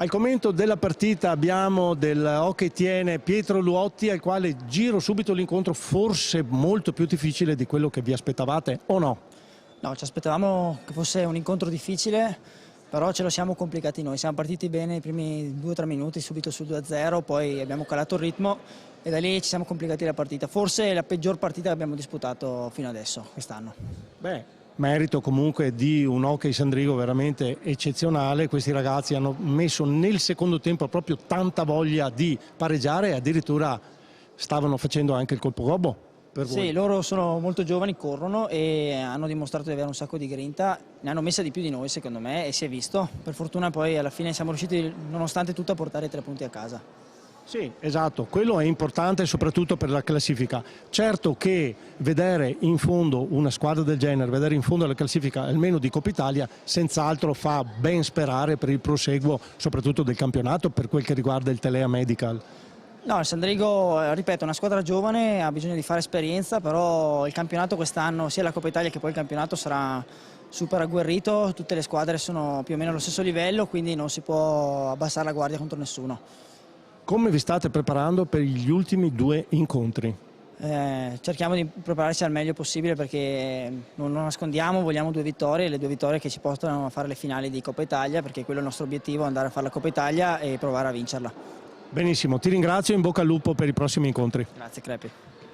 Al commento della partita abbiamo del Hockey Tiene Pietro Luotti, al quale giro subito l'incontro, forse molto più difficile di quello che vi aspettavate, o no? No, ci aspettavamo che fosse un incontro difficile, però ce lo siamo complicati noi. Siamo partiti bene i primi 2-3 minuti, subito sul 2-0, poi abbiamo calato il ritmo e da lì ci siamo complicati la partita. Forse è la peggior partita che abbiamo disputato fino adesso, quest'anno. Beh, merito comunque di un Hockey Sandrigo veramente eccezionale. Questi ragazzi hanno messo nel secondo tempo proprio tanta voglia di pareggiare e addirittura stavano facendo anche il colpo gobbo per voi. Sì, loro sono molto giovani, corrono e hanno dimostrato di avere un sacco di grinta, ne hanno messa di più di noi secondo me e si è visto. Per fortuna poi alla fine siamo riusciti nonostante tutto a portare i 3 punti a casa. Sì, esatto, quello è importante soprattutto per la classifica. Certo che vedere in fondo una squadra del genere, vedere in fondo la classifica almeno di Coppa Italia, senz'altro fa ben sperare per il proseguo soprattutto del campionato per quel che riguarda il Telea Medical. No, il Sandrigo, ripeto, è una squadra giovane, ha bisogno di fare esperienza, però il campionato quest'anno, sia la Coppa Italia che poi il campionato, sarà super agguerrito, tutte le squadre sono più o meno allo stesso livello, quindi non si può abbassare la guardia contro nessuno. Come vi state preparando per gli ultimi 2 incontri? Cerchiamo di prepararci al meglio possibile perché non nascondiamo, vogliamo 2 vittorie, le 2 vittorie che ci portano a fare le finali di Coppa Italia, perché quello è il nostro obiettivo, andare a fare la Coppa Italia e provare a vincerla. Benissimo, ti ringrazio e in bocca al lupo per i prossimi incontri. Grazie Crepi.